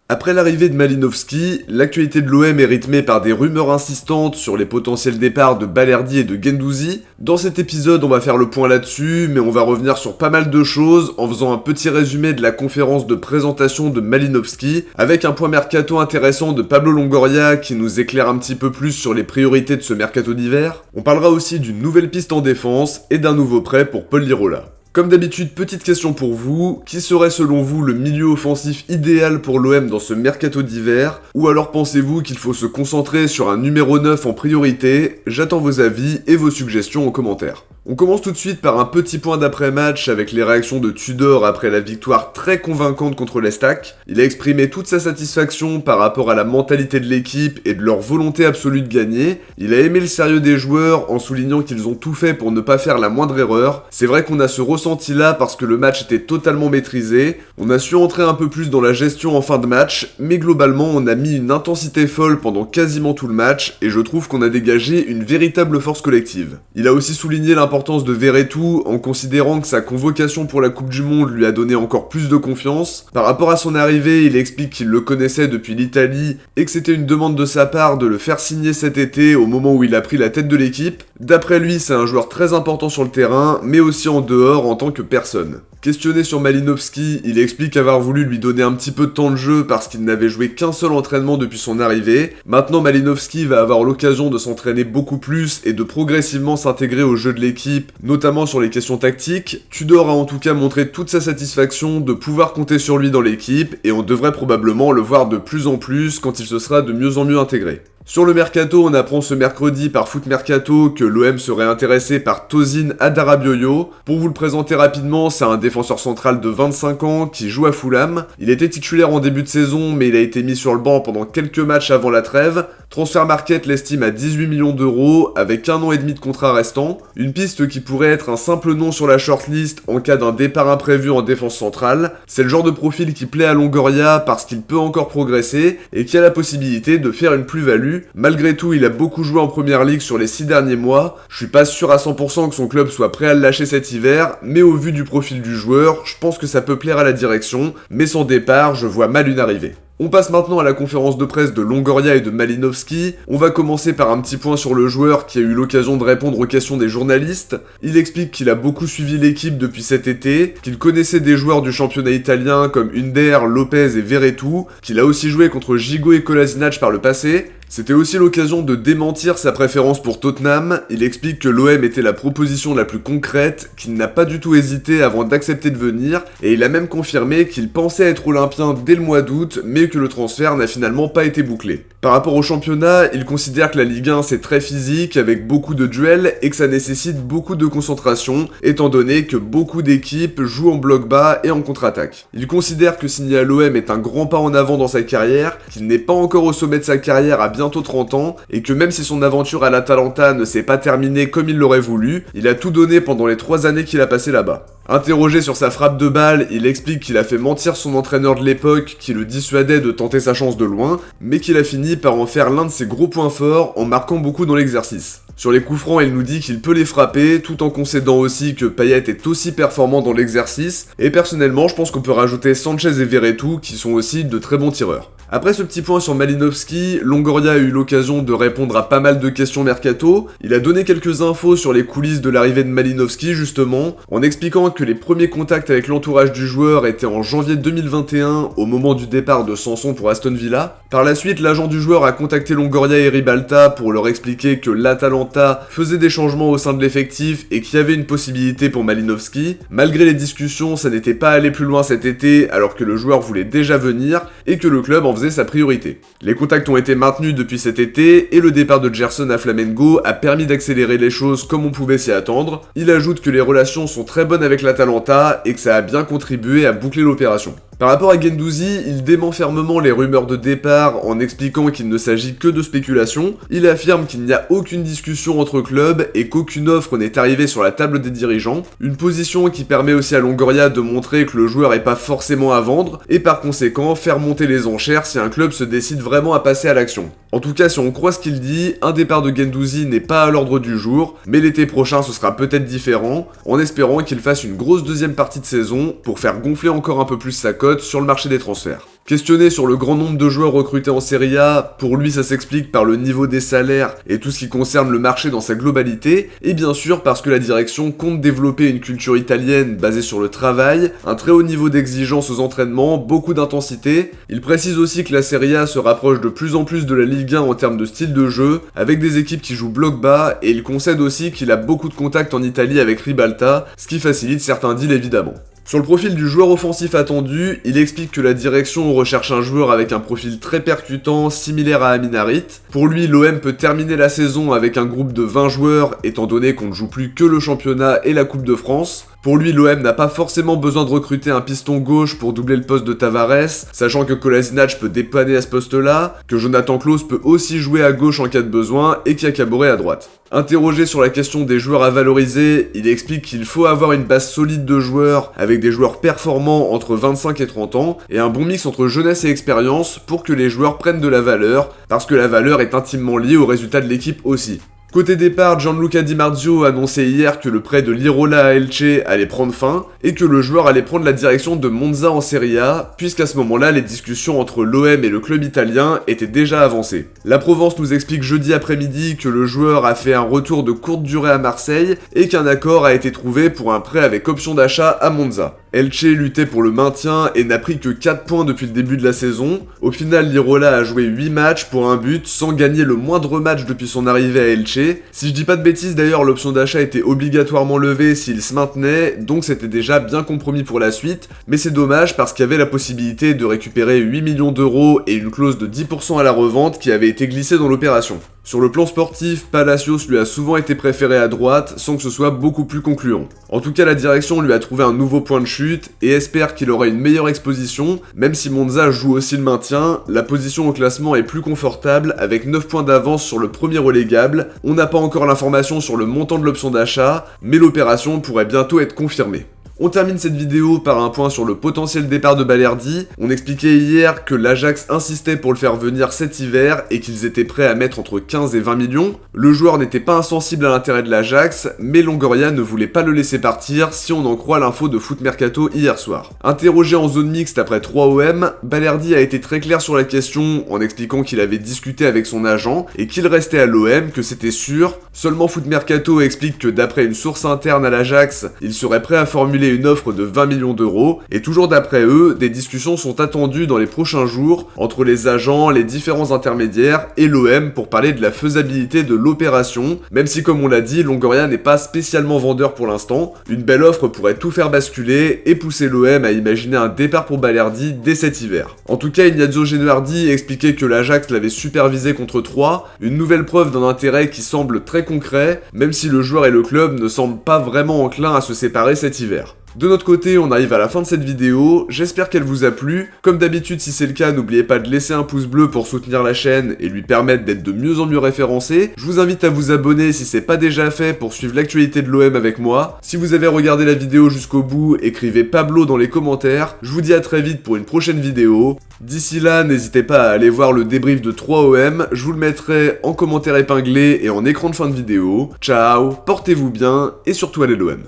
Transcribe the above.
Après l'arrivée de Malinovski, l'actualité de l'OM est rythmée par des rumeurs insistantes sur les potentiels départs de Balerdi et de Guendouzi. Dans cet épisode, on va faire le point là-dessus, mais on va revenir sur pas mal de choses en faisant un petit résumé de la conférence de présentation de Malinovski, avec un point mercato intéressant de Pablo Longoria qui nous éclaire un petit peu plus sur les priorités de ce mercato d'hiver. On parlera aussi d'une nouvelle piste en défense et d'un nouveau prêt pour Paul Lirola. Comme d'habitude, petite question pour vous, qui serait selon vous le milieu offensif idéal pour l'OM dans ce mercato d'hiver? Ou alors pensez-vous qu'il faut se concentrer sur un numéro 9 en priorité? J'attends vos avis et vos suggestions en commentaire. On commence tout de suite par un petit point d'après-match avec les réactions de Tudor après la victoire très convaincante contre l'Estac. Il a exprimé toute sa satisfaction par rapport à la mentalité de l'équipe et de leur volonté absolue de gagner. Il a aimé le sérieux des joueurs en soulignant qu'ils ont tout fait pour ne pas faire la moindre erreur. C'est vrai qu'on a ce ressenti là parce que le match était totalement maîtrisé. On a su entrer un peu plus dans la gestion en fin de match, mais globalement on a mis une intensité folle pendant quasiment tout le match et je trouve qu'on a dégagé une véritable force collective. Il a aussi souligné l'importance de Verretou en considérant que sa convocation pour la Coupe du Monde lui a donné encore plus de confiance. Par rapport à son arrivée, il explique qu'il le connaissait depuis l'Italie et que c'était une demande de sa part de le faire signer cet été au moment où il a pris la tête de l'équipe. D'après lui, c'est un joueur très important sur le terrain, mais aussi en dehors en tant que personne. Questionné sur Malinovski, il explique avoir voulu lui donner un petit peu de temps de jeu parce qu'il n'avait joué qu'un seul entraînement depuis son arrivée. Maintenant, Malinovski va avoir l'occasion de s'entraîner beaucoup plus et de progressivement s'intégrer au jeu de l'équipe, notamment sur les questions tactiques. Tudor a en tout cas montré toute sa satisfaction de pouvoir compter sur lui dans l'équipe et on devrait probablement le voir de plus en plus quand il se sera de mieux en mieux intégré. Sur le mercato, on apprend ce mercredi par Foot Mercato que l'OM serait intéressé par Tosin Adarabioyo. Pour vous le présenter rapidement, c'est un défenseur central de 25 ans qui joue à Fulham. Il était titulaire en début de saison, mais il a été mis sur le banc pendant quelques matchs avant la trêve. Transfermarkt l'estime à 18 millions d'euros, avec 1 an et demi de contrat restant. Une piste qui pourrait être un simple nom sur la shortlist en cas d'un départ imprévu en défense centrale. C'est le genre de profil qui plaît à Longoria parce qu'il peut encore progresser et qui a la possibilité de faire une plus-value. Malgré tout, il a beaucoup joué en première ligue sur les 6 derniers mois. Je suis pas sûr à 100% que son club soit prêt à le lâcher cet hiver, mais au vu du profil du joueur, je pense que ça peut plaire à la direction, mais sans départ, je vois mal une arrivée. On passe maintenant à la conférence de presse de Longoria et de Malinovski. On va commencer par un petit point sur le joueur qui a eu l'occasion de répondre aux questions des journalistes. Il explique qu'il a beaucoup suivi l'équipe depuis cet été, qu'il connaissait des joueurs du championnat italien comme Under, Lopez et Verretou, qu'il a aussi joué contre Gigot et Kolasinac par le passé. C'était aussi l'occasion de démentir sa préférence pour Tottenham. Il explique que l'OM était la proposition la plus concrète, qu'il n'a pas du tout hésité avant d'accepter de venir, et il a même confirmé qu'il pensait être olympien dès le mois d'août, mais que le transfert n'a finalement pas été bouclé. Par rapport au championnat, il considère que la Ligue 1 c'est très physique, avec beaucoup de duels, et que ça nécessite beaucoup de concentration, étant donné que beaucoup d'équipes jouent en bloc bas et en contre-attaque. Il considère que signer à l'OM est un grand pas en avant dans sa carrière, qu'il n'est pas encore au sommet de sa carrière à bientôt 30 ans, et que même si son aventure à l'Atalanta ne s'est pas terminée comme il l'aurait voulu, il a tout donné pendant les 3 années qu'il a passé là-bas. Interrogé sur sa frappe de balle, il explique qu'il a fait mentir son entraîneur de l'époque qui le dissuadait de tenter sa chance de loin, mais qu'il a fini par en faire l'un de ses gros points forts en marquant beaucoup dans l'exercice. Sur les coups francs, il nous dit qu'il peut les frapper, tout en concédant aussi que Payet est aussi performant dans l'exercice, et personnellement, je pense qu'on peut rajouter Sanchez et Verretou qui sont aussi de très bons tireurs. Après ce petit point sur Malinovski, Longoria a eu l'occasion de répondre à pas mal de questions mercato. Il a donné quelques infos sur les coulisses de l'arrivée de Malinovski justement, en expliquant que les premiers contacts avec l'entourage du joueur étaient en janvier 2021, au moment du départ de Sanson pour Aston Villa. Par la suite, l'agent du joueur a contacté Longoria et Ribalta pour leur expliquer que l'Atalanta faisait des changements au sein de l'effectif et qu'il y avait une possibilité pour Malinovski. Malgré les discussions, ça n'était pas allé plus loin cet été, alors que le joueur voulait déjà venir et que le club en faisait sa priorité. Les contacts ont été maintenus depuis cet été et le départ de Gerson à Flamengo a permis d'accélérer les choses comme on pouvait s'y attendre. Il ajoute que les relations sont très bonnes avec l'Atalanta et que ça a bien contribué à boucler l'opération. Par rapport à Guendouzi, il dément fermement les rumeurs de départ en expliquant qu'il ne s'agit que de spéculation. Il affirme qu'il n'y a aucune discussion entre clubs et qu'aucune offre n'est arrivée sur la table des dirigeants. Une position qui permet aussi à Longoria de montrer que le joueur n'est pas forcément à vendre et par conséquent faire monter les enchères si un club se décide vraiment à passer à l'action. En tout cas, si on croit ce qu'il dit, un départ de Guendouzi n'est pas à l'ordre du jour, mais l'été prochain ce sera peut-être différent, en espérant qu'il fasse une grosse deuxième partie de saison pour faire gonfler encore un peu plus sa cote cote sur le marché des transferts. Questionné sur le grand nombre de joueurs recrutés en Serie A, pour lui ça s'explique par le niveau des salaires et tout ce qui concerne le marché dans sa globalité, et bien sûr parce que la direction compte développer une culture italienne basée sur le travail, un très haut niveau d'exigence aux entraînements, beaucoup d'intensité. Il précise aussi que la Serie A se rapproche de plus en plus de la Ligue 1 en termes de style de jeu, avec des équipes qui jouent bloc bas, et il concède aussi qu'il a beaucoup de contacts en Italie avec Ribalta, ce qui facilite certains deals évidemment. Sur le profil du joueur offensif attendu, il explique que la direction recherche un joueur avec un profil très percutant, similaire à Amin Harit. Pour lui, l'OM peut terminer la saison avec un groupe de 20 joueurs, étant donné qu'on ne joue plus que le championnat et la Coupe de France. Pour lui, l'OM n'a pas forcément besoin de recruter un piston gauche pour doubler le poste de Tavares, sachant que Kolasinac peut dépanner à ce poste-là, que Jonathan Klaus peut aussi jouer à gauche en cas de besoin et qu'Akaboré à droite. Interrogé sur la question des joueurs à valoriser, il explique qu'il faut avoir une base solide de joueurs avec des joueurs performants entre 25 et 30 ans et un bon mix entre jeunesse et expérience pour que les joueurs prennent de la valeur, parce que la valeur est intimement liée au résultat de l'équipe aussi. Côté départ, Gianluca Di Marzio a annoncé hier que le prêt de Lirola à Elche allait prendre fin et que le joueur allait prendre la direction de Monza en Serie A, puisqu'à ce moment-là, les discussions entre l'OM et le club italien étaient déjà avancées. La Provence nous explique jeudi après-midi que le joueur a fait un retour de courte durée à Marseille et qu'un accord a été trouvé pour un prêt avec option d'achat à Monza. Elche luttait pour le maintien et n'a pris que 4 points depuis le début de la saison. Au final, Lirola a joué 8 matchs pour un but sans gagner le moindre match depuis son arrivée à Elche. Si je dis pas de bêtises d'ailleurs, l'option d'achat était obligatoirement levée s'il se maintenait, donc c'était déjà bien compromis pour la suite, mais c'est dommage parce qu'il y avait la possibilité de récupérer 8 millions d'euros et une clause de 10% à la revente qui avait été glissée dans l'opération. Sur le plan sportif, Palacios lui a souvent été préféré à droite sans que ce soit beaucoup plus concluant. En tout cas, la direction lui a trouvé un nouveau point de chute et espère qu'il aura une meilleure exposition, même si Monza joue aussi le maintien, la position au classement est plus confortable avec 9 points d'avance sur le premier relégable. On n'a pas encore l'information sur le montant de l'option d'achat, mais l'opération pourrait bientôt être confirmée. On termine cette vidéo par un point sur le potentiel départ de Balerdi. On expliquait hier que l'Ajax insistait pour le faire venir cet hiver et qu'ils étaient prêts à mettre entre 15 et 20 millions. Le joueur n'était pas insensible à l'intérêt de l'Ajax, mais Longoria ne voulait pas le laisser partir si on en croit l'info de Foot Mercato hier soir. Interrogé en zone mixte après 3 OM, Balerdi a été très clair sur la question en expliquant qu'il avait discuté avec son agent et qu'il restait à l'OM, que c'était sûr. Seulement Foot Mercato explique que d'après une source interne à l'Ajax, il serait prêt à formuler une offre de 20 millions d'euros, et toujours d'après eux, des discussions sont attendues dans les prochains jours entre les agents, les différents intermédiaires et l'OM pour parler de la faisabilité de l'opération, même si comme on l'a dit, Longoria n'est pas spécialement vendeur pour l'instant. Une belle offre pourrait tout faire basculer et pousser l'OM à imaginer un départ pour Balerdi dès cet hiver. En tout cas, Ignazio Genoardi expliquait que l'Ajax l'avait supervisé contre 3, une nouvelle preuve d'un intérêt qui semble très concret, même si le joueur et le club ne semblent pas vraiment enclins à se séparer cet hiver. De notre côté, on arrive à la fin de cette vidéo, j'espère qu'elle vous a plu. Comme d'habitude, si c'est le cas, n'oubliez pas de laisser un pouce bleu pour soutenir la chaîne et lui permettre d'être de mieux en mieux référencé. Je vous invite à vous abonner si c'est pas déjà fait pour suivre l'actualité de l'OM avec moi. Si vous avez regardé la vidéo jusqu'au bout, écrivez Pablo dans les commentaires. Je vous dis à très vite pour une prochaine vidéo. D'ici là, n'hésitez pas à aller voir le débrief de 3 OM, je vous le mettrai en commentaire épinglé et en écran de fin de vidéo. Ciao, portez-vous bien et surtout allez l'OM.